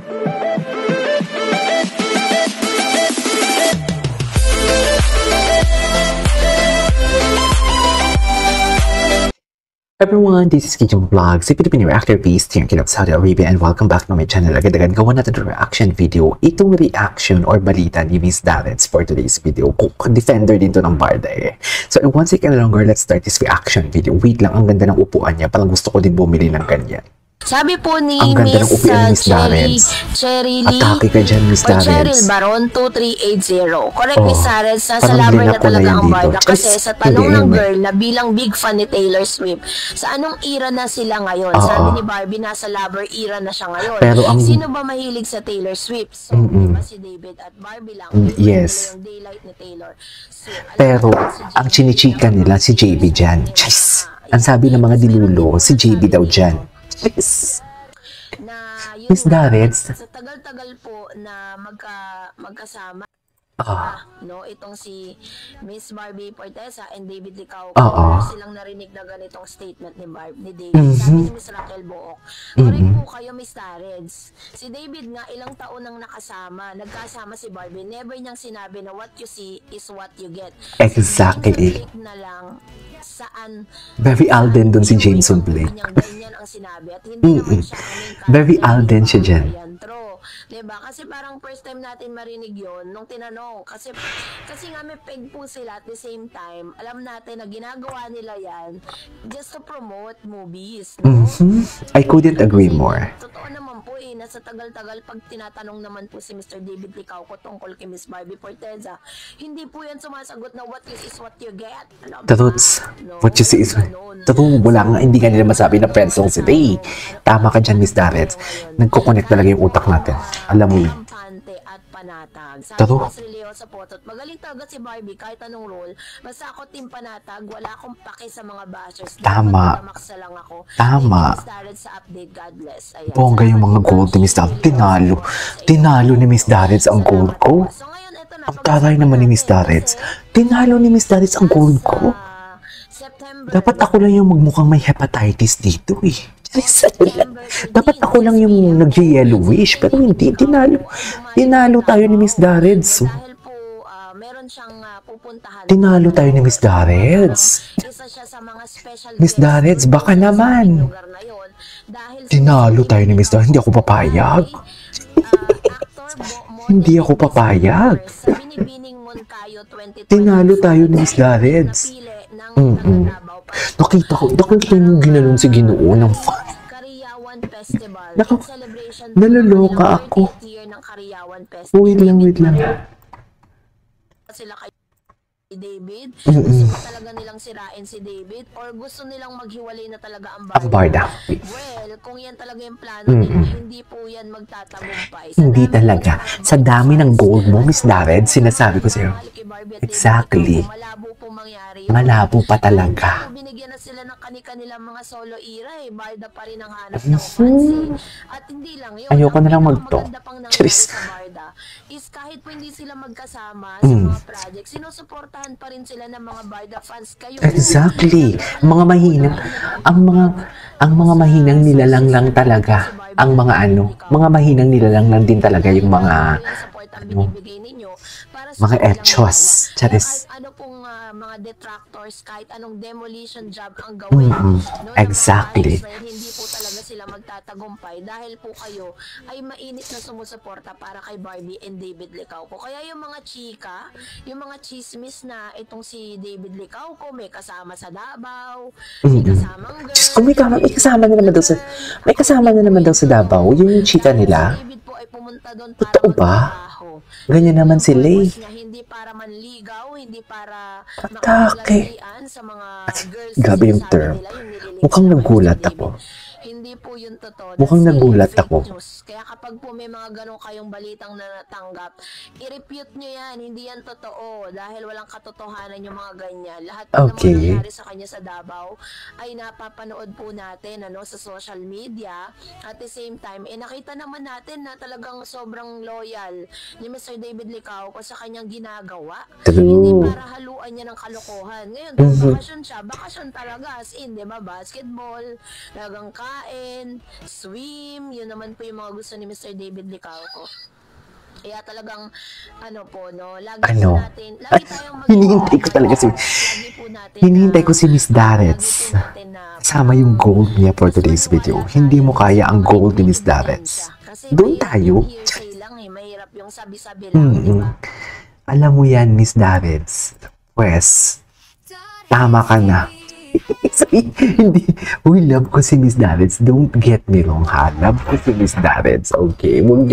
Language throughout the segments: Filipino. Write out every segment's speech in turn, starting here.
Everyone, this is Kijong Vlogs, si Filipino reactor based here in Saudi Arabia, and welcome back to my channel. Agad-agad gawa natin ng reaction video. Itong reaction or balita ni Miss Darrets for today's video. Defender din to ng Barda eh. So once again longer, let's start this reaction video. Wait lang, ang ganda ng upuan niya. Parang gusto ko din bumili ng ganyan. Sabi po ni Miss Cherry Lee Atake ka dyan, Miss Darrets. Cheryl Baron 2380. Correct, Miss Darrets. Nasa lover na talaga ang Barda. Kasi sa tanong ng girl na bilang big fan ni Taylor Swift, sa anong era na sila ngayon? Sabi ni Barbie, nasa lover era na siya ngayon. Pero sino ba mahilig sa Taylor Swift? So, diba si David at Barbie lang. Yes. Yung daylight ni Taylor. So, pero ang chinichika nila si JB dyan. Yes. Ang sabi ng mga dilulo, si JB daw dyan. Yes. Miss Darrets, sa tagal-tagal po na magkasama no, itong si Miss Barbie Portesa and David Licao, silang narinig na ganitong statement ni David. Sabi ni Miss Raquel Book, correct po kayo, Miss Darrets. Si David nga ilang taon nang nagkasama si Barbie, never niyang sinabi na what you see is what you get. Exactly. Na lang saan very Alden dun si Jameson Blake. Ganyan ang sinabi at hindi naman siya very Alden siya dyan. Diba? Kasi parang first time natin marinig yon nung tinanong. Kasi nga may peg po sila at the same time. Alam natin na ginagawa nila yan just to promote movies. No? I couldn't agree more. Totoo naman po eh, nasa tagal-tagal pag tinatanong naman po si Mr. David Licao ko tungkol kay Miss Barbie Portesa, hindi po yan sumasagot na what you see is what you get. Truths. No? What you see is true. Wala nga, hindi nga nila masabi na friends song sila eh. Tama ka dyan, Miss Darrets. Nagkoconnect talaga yung utak natin. Alam mo yun. At panatag. Taro. Sa potot. Magaling talaga si Barbie kahit anong role. Basta ako team panatag, wala akong pake sa mga bashers. Tama. Lang ako. Tama. Sa update, God bless. Ayan. Bongga yung mga gold ni Miss Darrets. Tinalo ni Miss Darrets ang gold ko. So ngayon, ito na. Ang taray naman ni Miss Darrets. Tinalo ni Miss Darrets ang gold ko. Dapat ako lang yung magmukhang may hepatitis dito eh. Dapat ako lang yung nag-yellowish, pero hindi, tinalo tayo ni Miss Darrets. Dahil po, meron siyang pupuntahan. Tinalo tayo ni Miss Darrets. Isa siya sa mga special Miss Darrets, baka naman. Tinalo tayo ni Miss Darrets. Hindi ako papayag. Hindi ako papayag. Tinalo tayo ni Miss Darrets. Nakita yung ginanon si Ginoo ng fan. Naloloka ako. Wait lang. Sila kay David? Gusto ba talaga nilang sirain si David? Or gusto nilang maghiwalay na talaga ang Barda? Well, kung yan talaga yung plano nila, hindi po yan magtatagumpay. Hindi talaga. Sa dami ng gold mo, Miss Darrets, sinasabi ko sa'yo. Exactly. Malabo pa talaga. Binigyan na sila ng kanilang mga solo era eh. Barda pa rin ang hanap ng fans eh. At hindi lang yun. Ayoko na lang mag-talk. Cheers. Is kahit po hindi sila magkasama sa mga project, sinusuportahan pa rin sila ng mga Barda fans. Kayo exactly. Mga mahinang, ang mga mahinang nilalang lang talaga. Ang mga mahinang nilalang lang din talaga yung mga mga etchos. Charis. Ano pong mga detractors, kahit anong demolition job ang gawin. Exactly. Hindi po talaga sila magtatagumpay dahil po kayo ay mainit na sumusuporta para kay Barbie and David Licao ko. Kaya yung mga chika, yung mga chismis na itong si David Licao ko may kasama sa Davao, may kasamang girl. Just, may kasama na naman daw sa Davao. Yung chika nila. David po ay pumunta doon para totoo ba? Ganyan naman si Lay. Hindi para manligaw, hindi para Atake. sa mga girls. Grabe yung term. Mukhang nagulat ako. Hindi po yun totoo. Mukhang nagulat ako. Kaya kapag po may mga ganong kayong balitang na natanggap, i-repute nyo yan. Hindi yan totoo. Dahil walang katotohanan yung mga ganyan. Lahat po naman nangyari sa kanya sa Davao ay napapanood po natin sa social media. At the same time, nakita naman natin na talagang sobrang loyal ni Mr. David Licao ko sa kanyang ginagawa. Hindi para haluan niya ng kalokohan. Ngayon, bakasyon siya. Bakasyon talaga. As in, di ba? Basketball, talagang kain, kumain, swim, yun naman po yung mga gusto ni Mr. David Licauco. Kaya talagang, lagi tayong hinihintay ko talaga hinihintay ko si Miss Darets. Sama yung gold niya for today's video. Hindi mo kaya ang gold ni Miss Darets. Doon tayo. Mahirap yung sabi-sabi lang, diba? Alam mo yan, Miss Darets. Pues, tama ka na. Hindi. Uy, love ko si Miss Darets. Don't get me wrong, ha? Love ko si Miss Darets. Okay? Huwag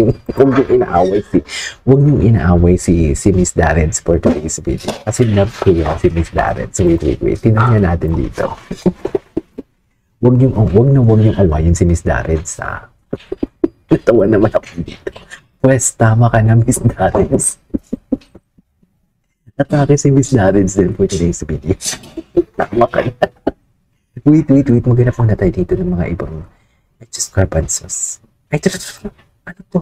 niyong inaaway si Miss Darets for today's video. Kasi love ko yan si Miss Darets. Wait. Tingnan niya natin dito. Huwag niyong awayin si Miss Darets, ha? Natawa naman ako dito. Pues, tama ka na, Miss Darets. Atake si Miss Darets din for today's video. Tama ka na. Wait. Maghanap muna tayo dito ng mga ibang discrepancies. Ano to?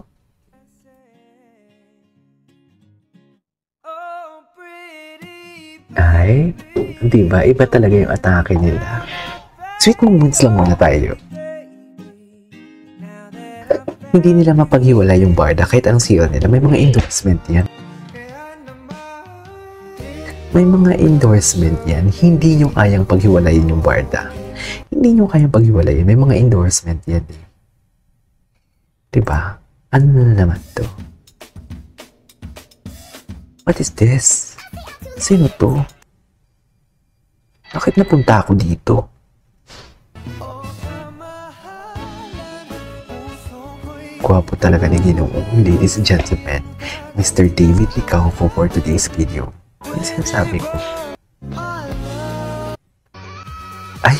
Ay, diba? Iba talaga yung atake nila. Sweet moments lang muna tayo. Hindi nila mapaghiwalay yung Barda kahit anong siyo nila. May mga endorsement yan. May mga endorsement yan. Hindi nyo kayang paghiwalayin yung Barda. Hindi nyo kayang paghiwalayin. May mga endorsement yan. Diba? Ano na naman to? What is this? Sino to? Bakit napunta ako dito? Gwapo talaga ni Ginoong. Ladies and gentlemen, Mr. David Licauco for today's video. Ano sinasabi ko? Ay!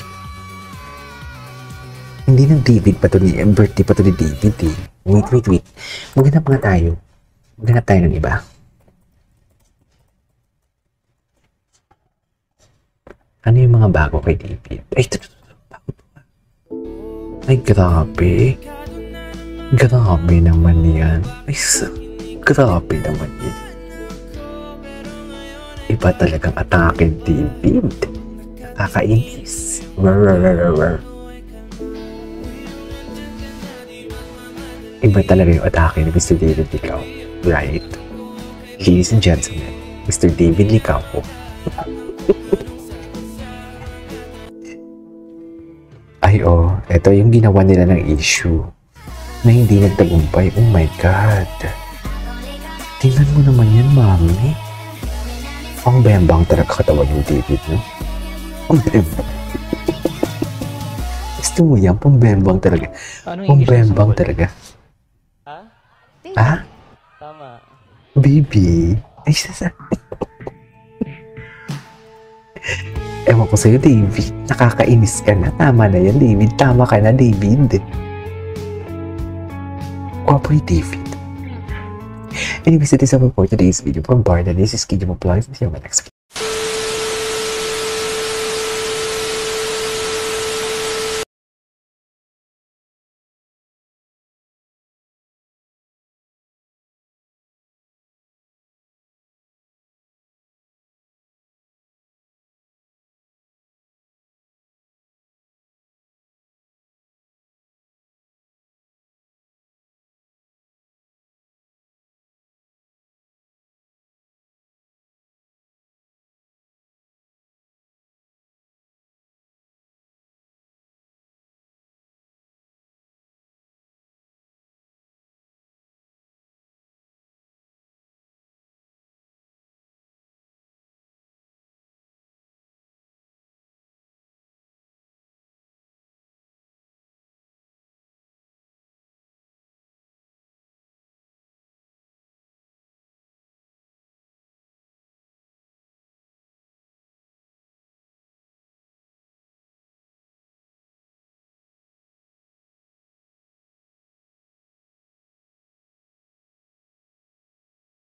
Hindi ng David pa to ni birthday pa to ni David eh. Wait. Maghanap nga tayo. Maghanap tayo ng iba. Ano yung mga bago kay David? Ay, bago to. Ay, grabe. Grabe naman yan. Ay, grabe naman yan. Iba talagang atake David. Nakakainis. Iba talaga yung atake ni Mr. David Licauco. Right? Ladies and gentlemen, Mr. David Licauco. Ay ito yung ginawa nila ng issue na hindi nagtagumpay. Oh my God. Tingnan mo naman yan, mami. Ang bembang talaga katawan yung David, no? Ang bembang. Gusto mo yan? Pambembang talaga. Pambembang talaga. Ha? Tama. Baby. Ay, ewan ko sa'yo, David. Nakakainis ka na. Tama na yan, David. Tama ka na, David. Gwapo ni David. Anyways, it is all for today's video from Barda. This is Kid Mo Vlogs. See you on my next video.